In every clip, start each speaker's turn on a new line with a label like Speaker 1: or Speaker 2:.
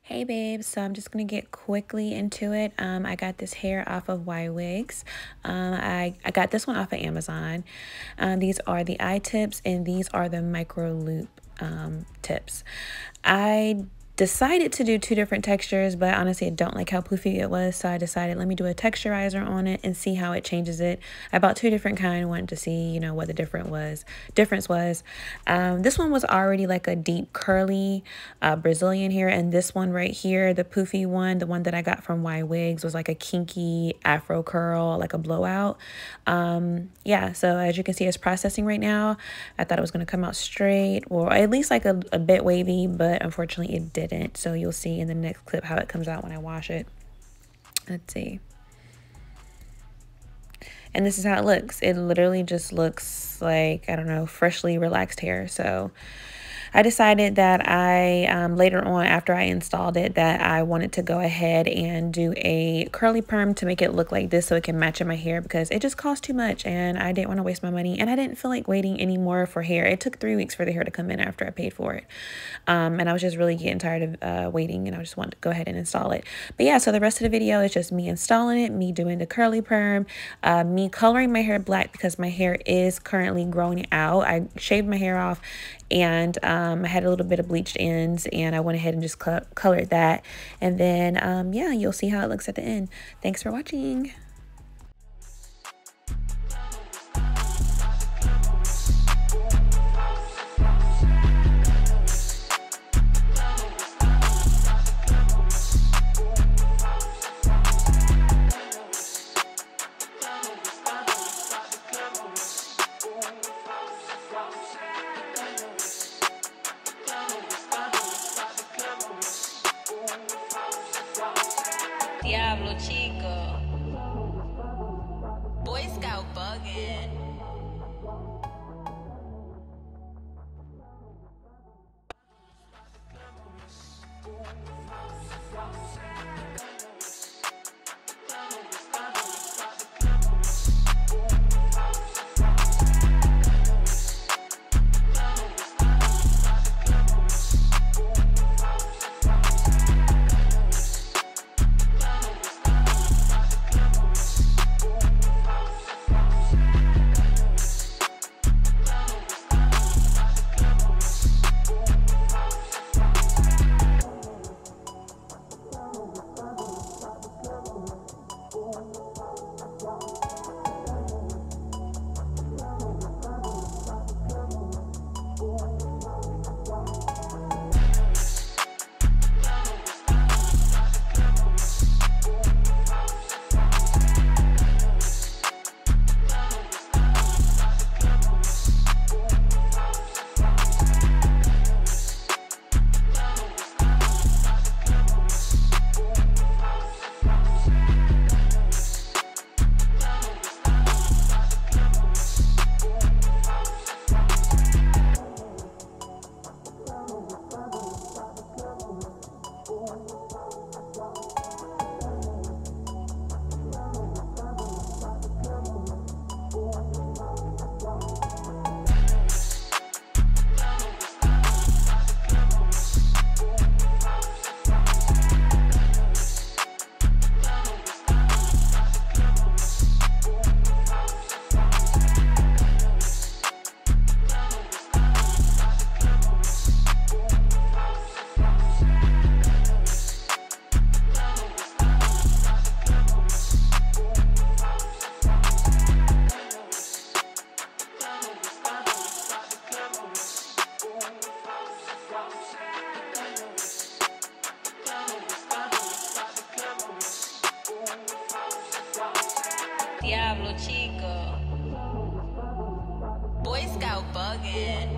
Speaker 1: Hey babes, so I'm just gonna get quickly into it. I got this hair off of Y Wigs. I got this one off of Amazon. These are the eye tips and these are the micro loop tips. I decided to do two different textures, but honestly I don't like how poofy it was, so I decided let me do a texturizer on it and see how it changes it. I bought two different kinds, wanted to see, you know, what the difference was. This one was already like a deep curly Brazilian hair, and this one right here, the poofy one, the one that I got from Y Wigs, was like a kinky afro curl, like a blowout. Yeah, so as you can see, it's processing right now. I thought it was going to come out straight, or at least like a bit wavy, but unfortunately it didn't. So you'll see in the next clip how it comes out when I wash it. Let's see. And this is how it looks. It literally just looks like, I don't know, freshly relaxed hair. So I decided that later on after I installed it, that I wanted to go ahead and do a curly perm to make it look like this so it can match in my hair, because it just cost too much and I didn't want to waste my money and I didn't feel like waiting anymore for hair. It took 3 weeks for the hair to come in after I paid for it. And I was just really getting tired of waiting, and I just wanted to go ahead and install it. But yeah, so the rest of the video is just me installing it, me doing the curly perm, me coloring my hair black because my hair is currently growing out. I shaved my hair off and I had a little bit of bleached ends, and I went ahead and just colored that. And then yeah, you'll see how it looks at the end. Thanks for watching.
Speaker 2: Diablo chico, Boy Scout buggin'. Diablo chico, Boy Scout buggin'.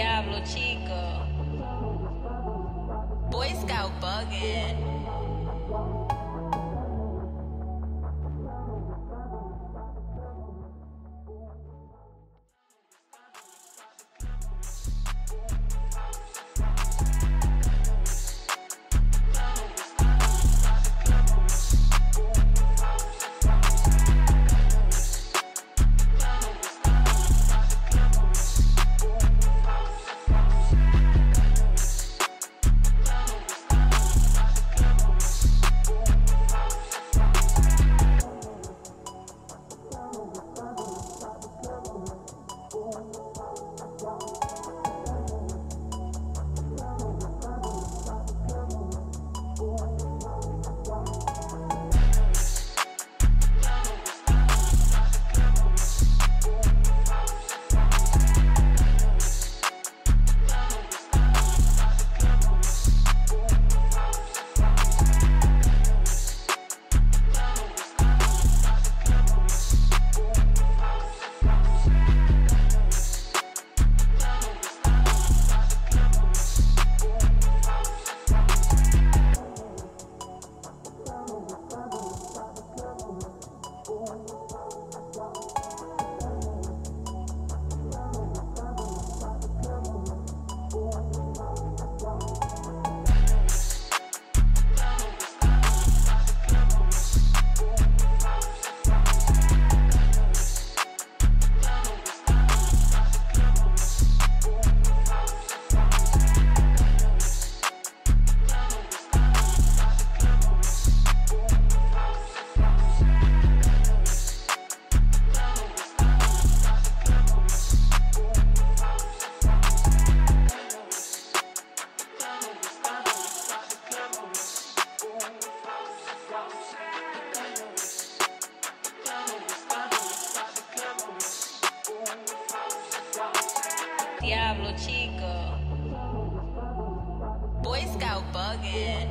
Speaker 2: Diablo chico. Boy Scout buggin'. Diablo chico. Boy Scout buggin'.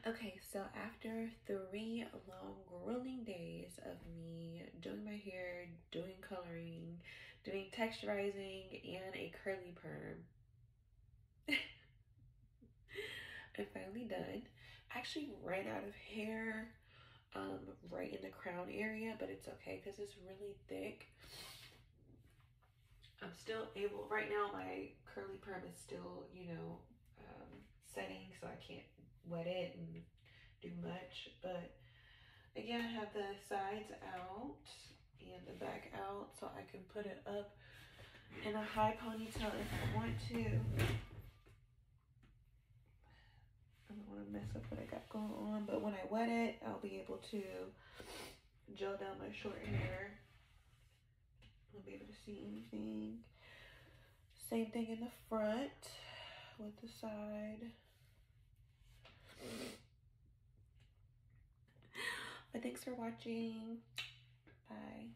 Speaker 1: Okay, so after 3 long grueling days of me doing my hair, doing coloring, doing texturizing, and a curly perm, I'm finally done. I actually ran out of hair right in the crown area, but it's okay because it's really thick. I'm still able, right now my curly perm is still, setting, so I can't wet it and do much, but again, I have the sides out and the back out so I can put it up in a high ponytail if I want to. I don't want to mess up what I got going on, but when I wet it, I'll be able to gel down my short hair. I'll be able to see anything. Same thing in the front with the side. But thanks for watching. Bye.